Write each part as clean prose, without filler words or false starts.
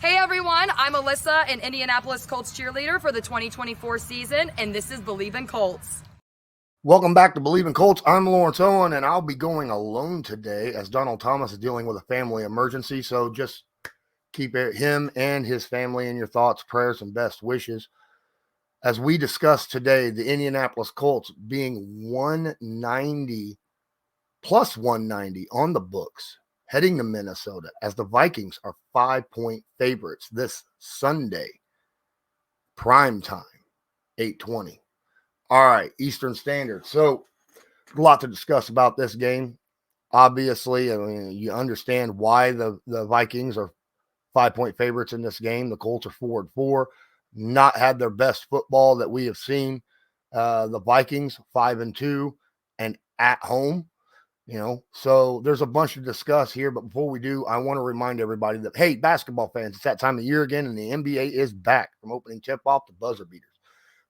Hey everyone, I'm Alyssa, an Indianapolis Colts cheerleader for the 2024 season, and this is Believe in Colts. Welcome back to Believe in Colts. I'm Lawrence Owen, and I'll be going alone today as Donald Thomas is dealing with a family emergency. So just keep him and his family in your thoughts, prayers, and best wishes. As we discuss today, the Indianapolis Colts being 190 plus 190 on the books, heading to Minnesota as the Vikings are 5-point favorites this Sunday, prime time, 8:20. All right, Eastern Standard. So a lot to discuss about this game. Obviously, I mean, you understand why the Vikings are 5-point favorites in this game. The Colts are 4-4, not had their best football that we have seen. The Vikings 5-2 and at home. So there's a bunch to discuss here. But before we do, I want to remind everybody that, hey, basketball fans, it's that time of year again, and the NBA is back from opening tip-off to buzzer beaters.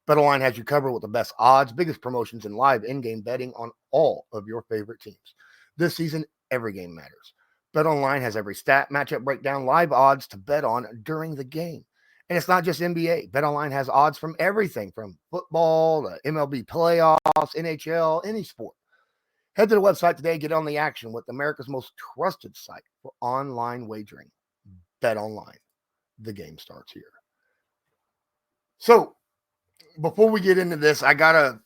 BetOnline has you covered with the best odds, biggest promotions, and live in-game betting on all of your favorite teams. This season, every game matters. BetOnline has every stat, matchup breakdown, live odds to bet on during the game. And it's not just NBA. BetOnline has odds from everything from football to MLB playoffs, NHL, any sport. Head to the website today, get on the action with America's most trusted site for online wagering. BetOnline. The game starts here. So, before we get into this, I gotta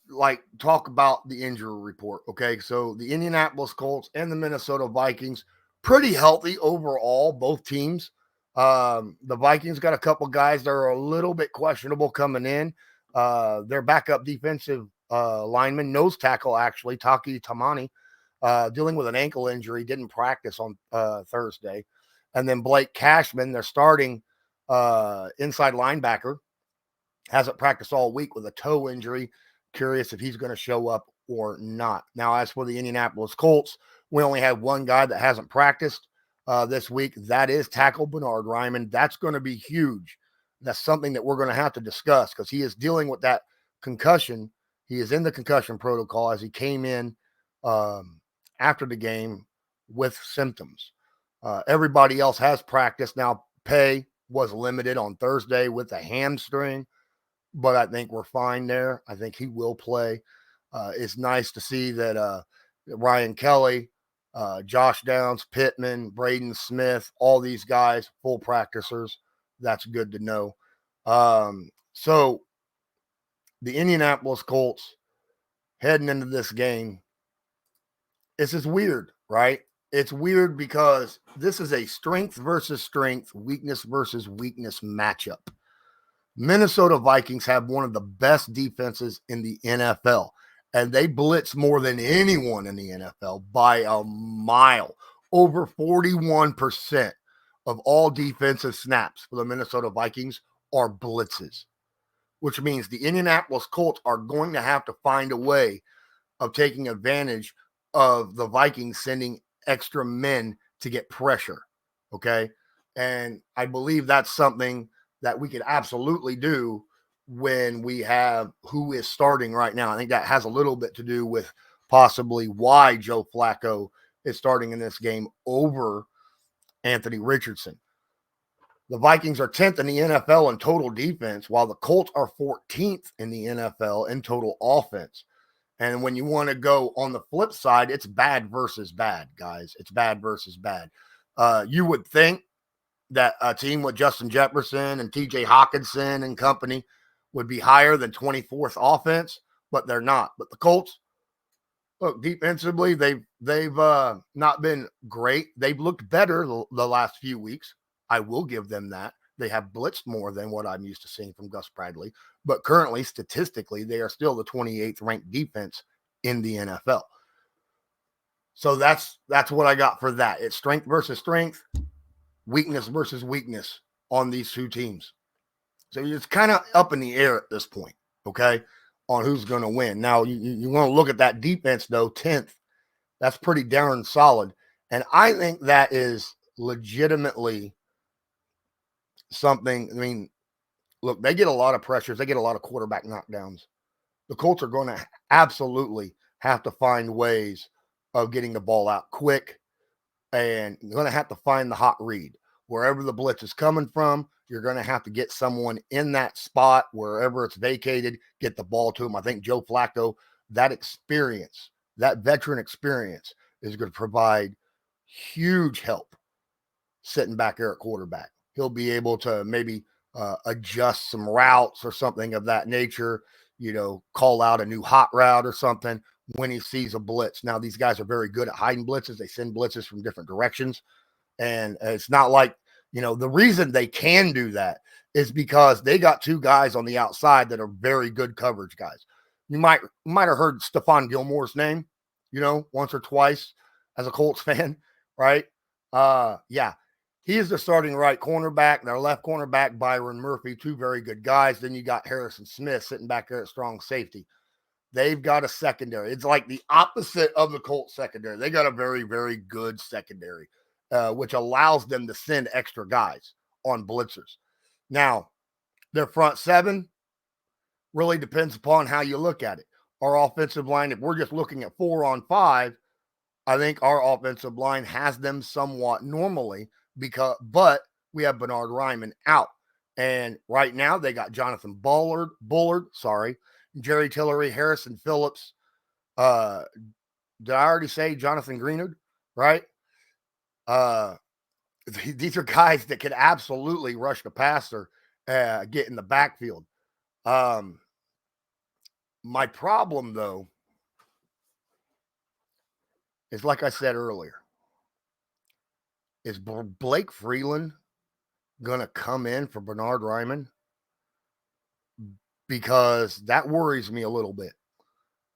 talk about the injury report. Okay, so the Indianapolis Colts and the Minnesota Vikings, pretty healthy overall, both teams. The Vikings got a couple guys that are a little bit questionable coming in. Their backup defensive lineman, nose tackle, actually, Taki Tamani, dealing with an ankle injury, didn't practice on Thursday. And then Blake Cashman, their starting inside linebacker, hasn't practiced all week with a toe injury. Curious if he's going to show up or not. Now, as for the Indianapolis Colts, we only have one guy that hasn't practiced this week. That is tackle Bernhard Raimann. That's going to be huge. That's something that we're going to have to discuss because he is dealing with that concussion. He is in the concussion protocol as he came in after the game with symptoms. Everybody else has practiced. Now, Pay was limited on Thursday with a hamstring, but I think we're fine there. I think he will play. It's nice to see that Ryan Kelly, Josh Downs, Pittman, Braden Smith, all these guys, full practicers. That's good to know. So the Indianapolis Colts heading into this game, this is weird, right? It's weird because this is a strength versus strength, weakness versus weakness matchup. Minnesota Vikings have one of the best defenses in the NFL, and they blitz more than anyone in the NFL by a mile. Over 41% of all defensive snaps for the Minnesota Vikings are blitzes, which means the Indianapolis Colts are going to have to find a way of taking advantage of the Vikings sending extra men to get pressure, okay? And I believe that's something that we could absolutely do when we have who is starting right now. I think that has a little bit to do with possibly why Joe Flacco is starting in this game over Anthony Richardson. The Vikings are 10th in the NFL in total defense, while the Colts are 14th in the NFL in total offense. And when you want to go on the flip side, it's bad versus bad, guys. It's bad versus bad. You would think that a team with Justin Jefferson and TJ Hawkinson and company would be higher than 24th offense, but they're not. But the Colts, look, defensively, they've not been great. They've looked better the last few weeks. I will give them that. They have blitzed more than what I'm used to seeing from Gus Bradley. But currently, statistically, they are still the 28th ranked defense in the NFL. So that's what I got for that. It's strength versus strength, weakness versus weakness on these two teams. So it's kind of up in the air at this point, okay, on who's going to win. Now, you want to look at that defense, though, 10th. That's pretty darn solid. And I think that is legitimately something. I mean, look, they get a lot of pressures. They get a lot of quarterback knockdowns. The Colts are going to absolutely have to find ways of getting the ball out quick, and you're going to have to find the hot read. wherever the blitz is coming from, you're going to have to get someone in that spot, wherever it's vacated, get the ball to him. I think Joe Flacco, that experience, that veteran experience is going to provide huge help sitting back there at quarterback. He'll be able to maybe adjust some routes or something of that nature, call out a new hot route or something when he sees a blitz. Now, these guys are very good at hiding blitzes. They send blitzes from different directions. And it's not like, the reason they can do that is because they got two guys on the outside that are very good coverage guys. You might have heard Stephon Gilmore's name, once or twice as a Colts fan, right? Yeah. He is the starting right cornerback. Their left cornerback, Byron Murphy, two very good guys. Then you got Harrison Smith sitting back there at strong safety. They've got a secondary. It's like the opposite of the Colts secondary. They got a very, very good secondary, which allows them to send extra guys on blitzers. Now, their front seven really depends upon how you look at it. Our offensive line, if we're just looking at 4-on-5, I think our offensive line has them somewhat normally but we have Bernard Ryman out. And right now they got Jonathan Bullard, Jerry Tillery, Harrison Phillips. Did I already say Jonathan Greenwood? Right? These are guys that could absolutely rush the passer, get in the backfield. My problem, though, is like I said earlier, is Blake Freeland going to come in for Bernard Ryman? Because that worries me a little bit.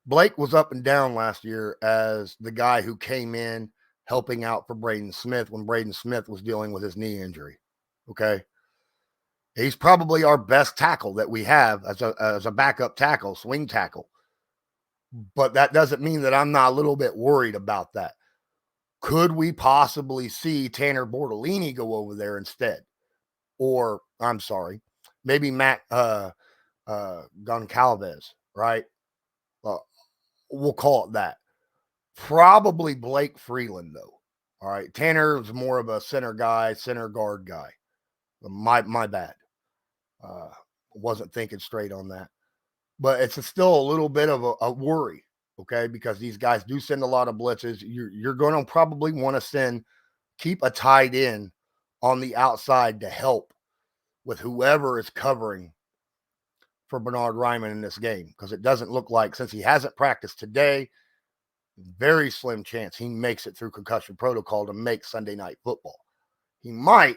Blake was up and down last year as the guy who came in helping out for Braden Smith when Braden Smith was dealing with his knee injury. Okay. He's probably our best tackle that we have as a backup tackle, swing tackle. But that doesn't mean that I'm not a little bit worried about that. Could we possibly see Tanner Bortolini go over there instead? Or, I'm sorry, maybe Matt Goncalves, right? We'll call it that. Probably Blake Freeland, though. All right. Tanner was more of a center guard guy. My bad. Wasn't thinking straight on that. But it's still a little bit of a worry, okay? Because these guys do send a lot of blitzes. You're going to probably want to keep a tight end on the outside to help with whoever is covering for Bernard Ryman in this game, because it doesn't look like, since he hasn't practiced today, very slim chance he makes it through concussion protocol to make Sunday Night Football. He might,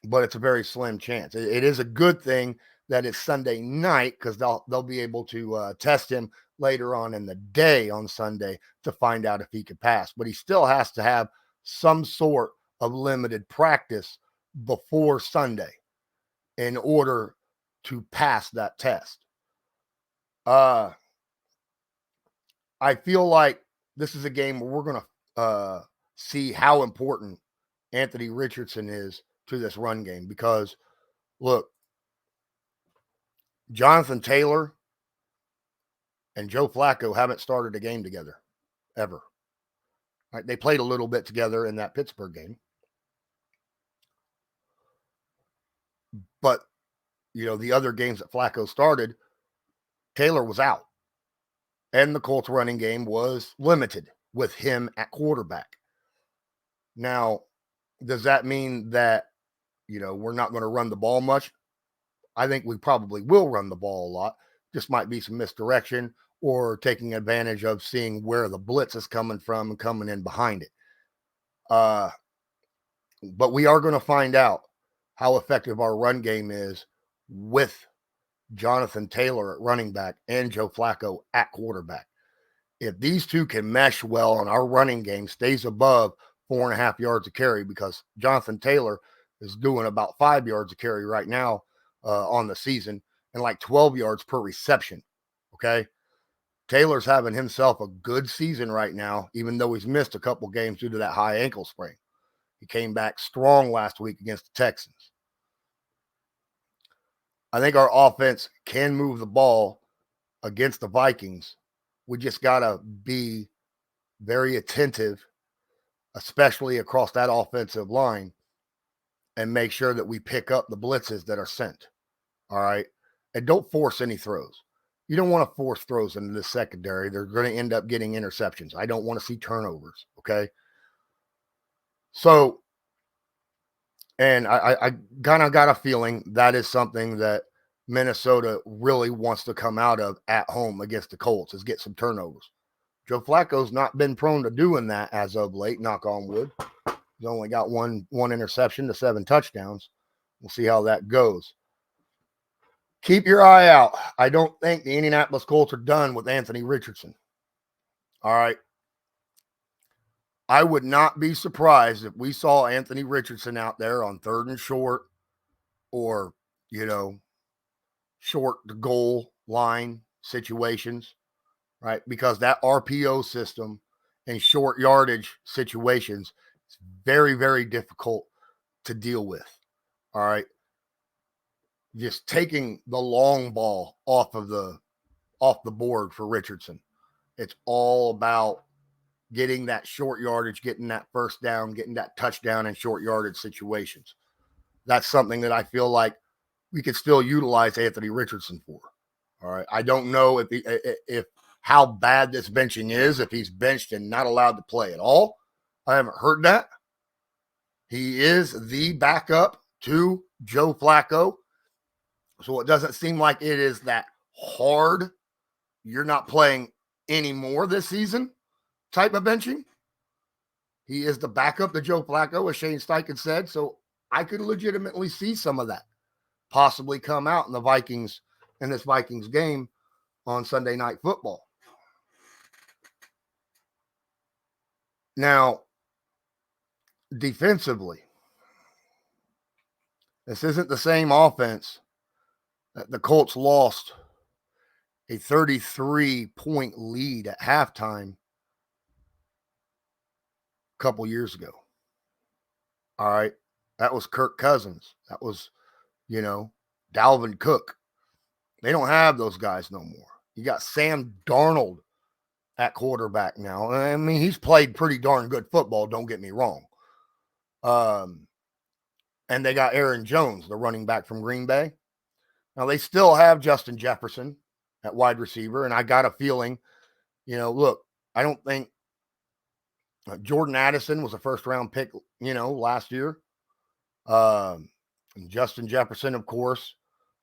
but it's a very slim chance. It is a good thing that it's Sunday night, because they'll be able to test him later on in the day on Sunday to find out if he could pass. But he still has to have some sort of limited practice before Sunday in order to pass that test. I feel like this is a game where we're going to see how important Anthony Richardson is to this run game, because, look, Jonathan Taylor and Joe Flacco haven't started a game together ever. Right? They played a little bit together in that Pittsburgh game. But, the other games that Flacco started, Taylor was out. And the Colts running game was limited with him at quarterback. Now, does that mean that, we're not going to run the ball much? I think we probably will run the ball a lot. Just might be some misdirection or taking advantage of seeing where the blitz is coming from and coming in behind it. But we are going to find out how effective our run game is with Jonathan Taylor at running back and Joe Flacco at quarterback. If these two can mesh well and our running game stays above 4.5 yards a carry, because Jonathan Taylor is doing about 5 yards a carry right now on the season and like 12 yards per reception. Okay. Taylor's having himself a good season right now, even though he's missed a couple games due to that high ankle sprain. He came back strong last week against the Texans. I think our offense can move the ball against the Vikings. We just got to be very attentive, especially across that offensive line, and make sure that we pick up the blitzes that are sent. All right. And don't force any throws. You don't want to force throws into the secondary. They're going to end up getting interceptions. I don't want to see turnovers. Okay. So, and I kind of got a feeling that is something that Minnesota really wants to come out of at home against the Colts, is get some turnovers. Joe Flacco's not been prone to doing that as of late, knock on wood. He's only got one interception to 7 touchdowns. We'll see how that goes. Keep your eye out. I don't think the Indianapolis Colts are done with Anthony Richardson. All right. I would not be surprised if we saw Anthony Richardson out there on 3rd and short, or, short to goal line situations, right? Because that RPO system and short yardage situations is very, very difficult to deal with. All right. Just taking the long ball off the board for Richardson. It's all about getting that short yardage, getting that first down, getting that touchdown in short yardage situations. That's something that I feel like we could still utilize Anthony Richardson for. All right. I don't know if how bad this benching is, if he's benched and not allowed to play at all. I haven't heard that. He is the backup to Joe Flacco. So it doesn't seem like it is that hard. You're not playing anymore this season type of benching. He is the backup to Joe Flacco, as Shane Steichen said. So I could legitimately see some of that possibly come out in this Vikings game on Sunday Night Football. Now, defensively, this isn't the same offense that the Colts lost a 33-point lead at halftime a couple years ago. All right. That was Kirk Cousins. That was, Dalvin Cook. They don't have those guys no more. You got Sam Darnold at quarterback now. I mean, he's played pretty darn good football, don't get me wrong. And they got Aaron Jones, the running back from Green Bay. Now, they still have Justin Jefferson at wide receiver, and I got a feeling, look, I don't think Jordan Addison was a first-round pick, last year. And Justin Jefferson, of course,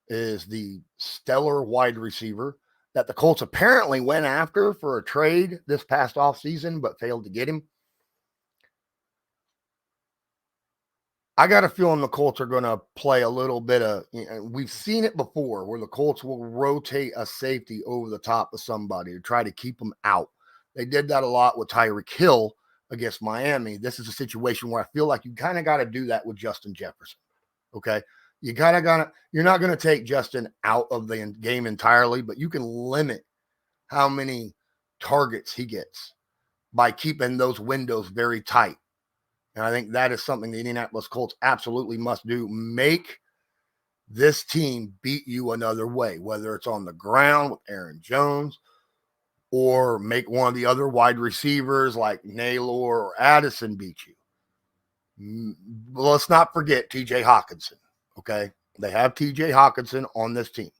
is the stellar wide receiver that the Colts apparently went after for a trade this past offseason, but failed to get him. I got a feeling the Colts are going to play a little bit of, we've seen it before where the Colts will rotate a safety over the top of somebody to try to keep them out. They did that a lot with Tyreek Hill against Miami. This is a situation where I feel like you kind of got to do that with Justin Jefferson. Okay. You're not going to take Justin out of the game entirely, but you can limit how many targets he gets by keeping those windows very tight. And I think that is something the Indianapolis Colts absolutely must do. Make this team beat you another way, whether it's on the ground with Aaron Jones, or make one of the other wide receivers like Naylor or Addison beat you. Let's not forget TJ Hawkinson, okay? They have TJ Hawkinson on this team.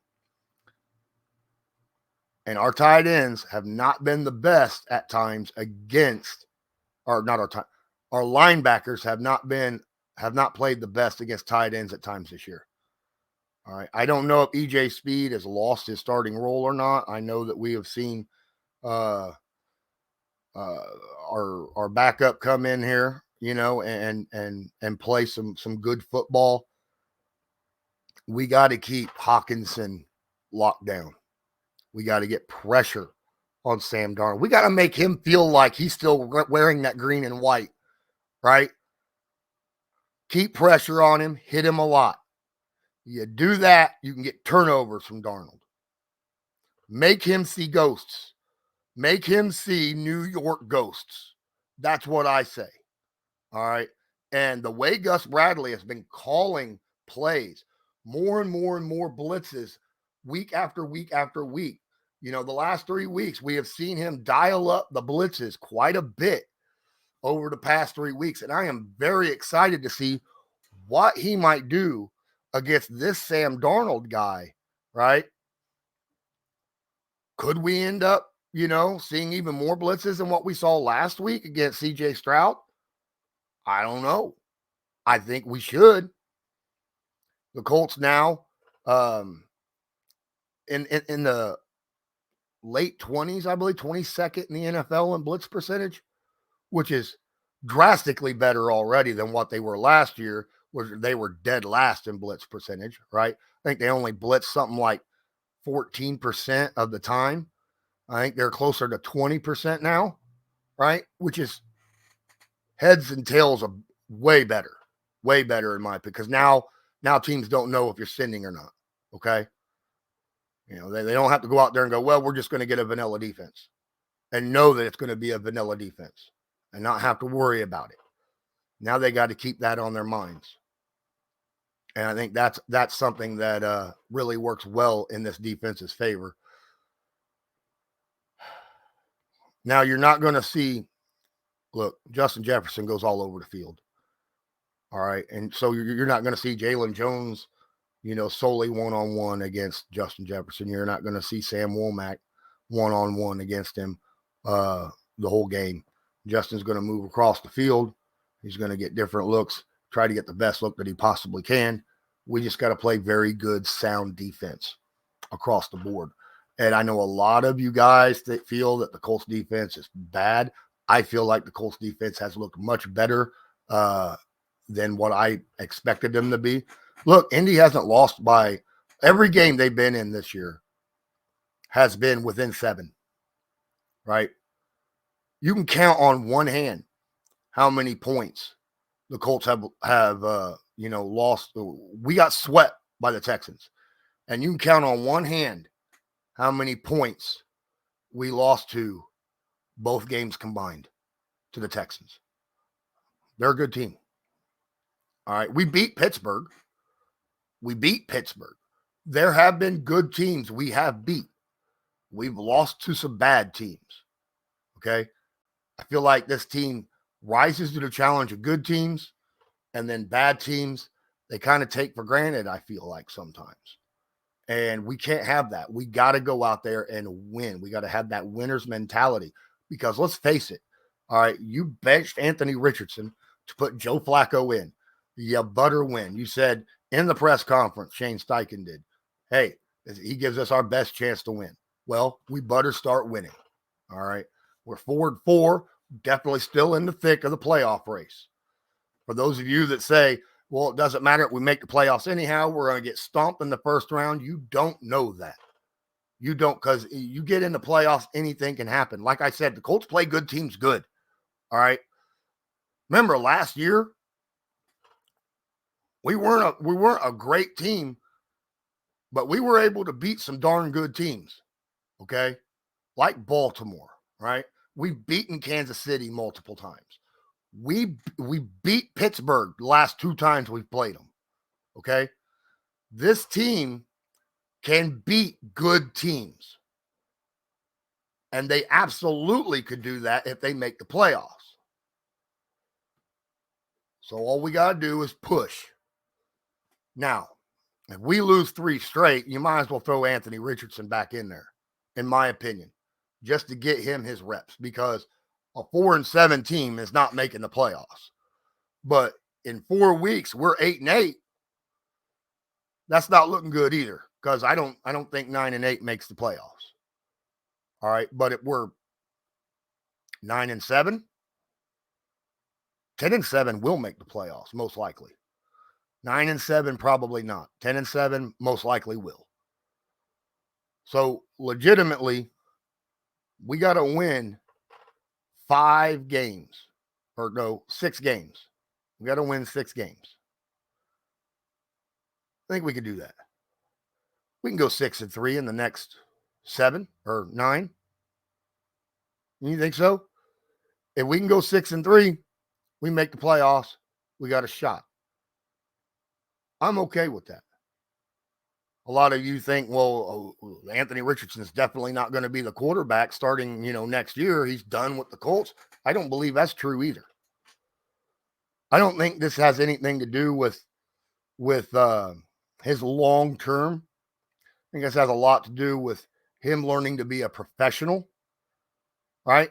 And our tight ends have not been the best at times against, or not our our linebackers have not played the best against tight ends at times this year. All right. I don't know if EJ Speed has lost his starting role or not. I know that we have seen our backup come in here, and play some good football. We got to keep Hawkinson locked down. We got to get pressure on Sam Darnold. We got to make him feel like he's still wearing that green and white, right? Keep pressure on him, hit him a lot. You do that, you can get turnovers from Darnold. Make him see ghosts. Make him see New York ghosts. That's what I say. All right. And the way Gus Bradley has been calling plays, more and more and more blitzes week after week after week. The last 3 weeks, we have seen him dial up the blitzes quite a bit over the past 3 weeks. And I am very excited to see what he might do against this Sam Darnold guy, right? Could we end up, seeing even more blitzes than what we saw last week against CJ Stroud? I don't know. I think we should. The Colts now, in the late 20s, I believe, 22nd in the NFL in blitz percentage, which is drastically better already than what they were last year, where they were dead last in blitz percentage, right? I think they only blitzed something like 14% of the time. I think they're closer to 20% now, right? Which is heads and tails of way better in my opinion, because now teams don't know if you're sending or not, okay? They don't have to go out there and go, well, we're just going to get a vanilla defense and know that it's going to be a vanilla defense and not have to worry about it. Now they got to keep that on their minds. And I think that's something that really works well in this defense's favor. Now you're not going to see, look, Justin Jefferson goes all over the field. All right. And so you're not going to see Jalen Jones, solely one-on-one against Justin Jefferson. You're not going to see Sam Womack one-on-one against him the whole game. Justin's going to move across the field. He's going to get different looks, try to get the best look that he possibly can. We just got to play very good, sound defense across the board. And I know a lot of you guys that feel that the Colts defense is bad. I feel like the Colts defense has looked much better than what I expected them to be. Look, Indy hasn't lost by every game they've been in this year has been within 7, right? You can count on one hand how many points the Colts have lost. We got swept by the Texans. And you can count on one hand how many points we lost to both games combined to the Texans. They're a good team. All right. We beat Pittsburgh. There have been good teams we have beat. We've lost to some bad teams. Okay. I feel like this team rises to the challenge of good teams, and then bad teams, they kind of take for granted, I feel like sometimes. And we can't have that. We got to go out there and win. We got to have that winner's mentality, because let's face it. All right. You benched Anthony Richardson to put Joe Flacco in. You better win. You said in the press conference, Shane Steichen did, hey, he gives us our best chance to win. Well, we better start winning. All right. We're 4-4, definitely still in the thick of the playoff race. For those of you that say, well, it doesn't matter if we make the playoffs anyhow, we're going to get stomped in the first round. You don't know that. You don't, because you get in the playoffs, anything can happen. Like I said, the Colts play good teams good. All right. Remember last year, we weren't a great team, but we were able to beat some darn good teams. Okay. Like Baltimore, right? We've beaten Kansas City multiple times. We beat Pittsburgh the last 2 times we've played them. Okay. This team can beat good teams. And they absolutely could do that if they make the playoffs. So all we got to do is push. Now, if we lose 3 straight, you might as well throw Anthony Richardson back in there, in my opinion, just to get him his reps, because a 4-7 team is not making the playoffs. But in 4 weeks, we're 8-8. That's not looking good either, because I don't think 9-8 makes the playoffs. All right, but if we're 9-7, 10-7 will make the playoffs, most likely. 9-7, probably not. 10-7, most likely will. So legitimately, we got to win 5 games, or no, 6 games. We got to win 6 games. I think we could do that. We can go 6-3 in the next 7 or 9. You think so? If we can go 6-3, we make the playoffs. We got a shot. I'm okay with that. A lot of you think, well, Anthony Richardson is definitely not going to be the quarterback starting, next year. He's done with the Colts. I don't believe that's true either. I don't think this has anything to do with with his long term. I think this has a lot to do with him learning to be a professional, right?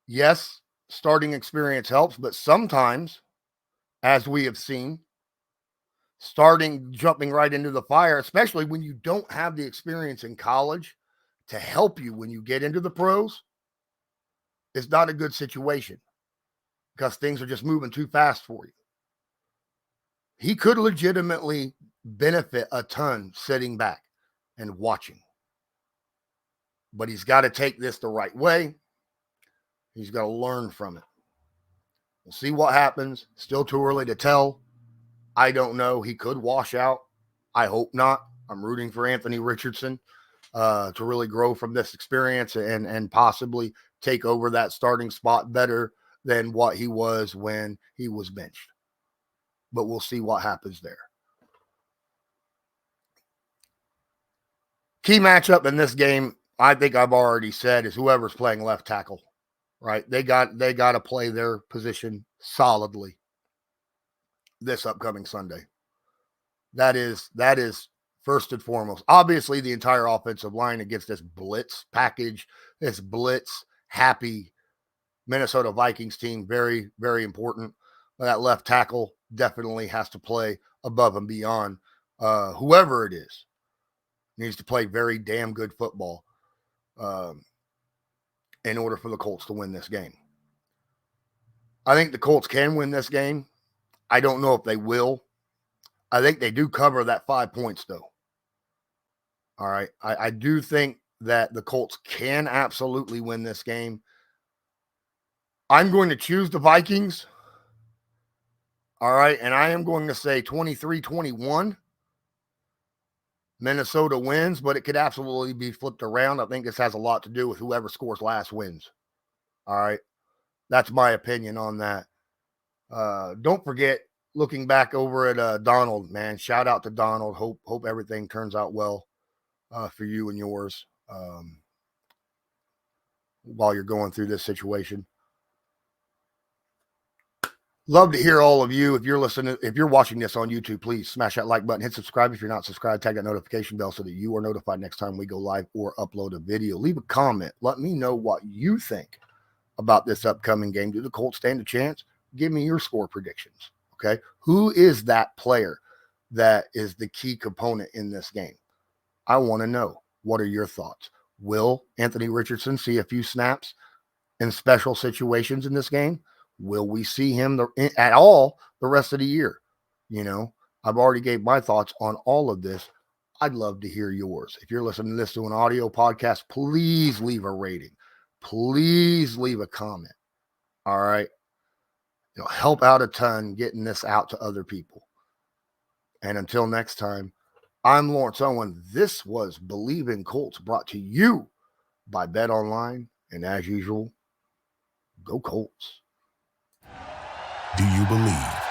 Yes, starting experience helps, but sometimes, as we have seen, jumping right into the fire, especially when you don't have the experience in college to help you when you get into the pros, is not a good situation because things are just moving too fast for you. He could legitimately benefit a ton sitting back and watching. But he's got to take this the right way. He's got to learn from it. We'll see what happens. Still too early to tell. I don't know. He could wash out. I hope not. I'm rooting for Anthony Richardson to really grow from this experience and possibly take over that starting spot better than what he was when he was benched. But we'll see what happens there. Key matchup in this game, I think I've already said, is whoever's playing left tackle, right? They got to play their position solidly this upcoming Sunday. That is first and foremost. Obviously, the entire offensive line against this blitz package, this blitz happy Minnesota Vikings team, very, very important. But that left tackle definitely has to play above and beyond. Whoever it is needs to play very damn good football in order for the Colts to win this game. I think the Colts can win this game. I don't know if they will. I think they do cover that 5 points, though. All right. I do think that the Colts can absolutely win this game. I'm going to choose the Vikings. All right. And I am going to say 23-21. Minnesota wins, but it could absolutely be flipped around. I think this has a lot to do with whoever scores last wins. All right. That's my opinion on that. Don't forget, looking back over at Darnold, man, shout out to Darnold. Hope everything turns out well for you and yours while you're going through this situation. Love to hear all of you. If you're watching this on YouTube, please smash that like button, hit subscribe. If you're not subscribed, tag that notification bell so that you are notified next time we go live or upload a video. Leave a comment. Let me know what you think about this upcoming game. Do the Colts stand a chance? Give me your score predictions. Okay. Who is that player that is the key component in this game? I want to know. What are your thoughts? Will Anthony Richardson see a few snaps in special situations in this game? Will we see him at all the rest of the year? You know, I've already gave my thoughts on all of this. I'd love to hear yours. If you're listening to this to an audio podcast, please leave a rating. Please leave a comment. All right. It'll help out a ton getting this out to other people. And until next time, I'm Lawrence Owen. This was Believe in Colts, brought to you by Bet Online. And as usual, go Colts. Do you believe?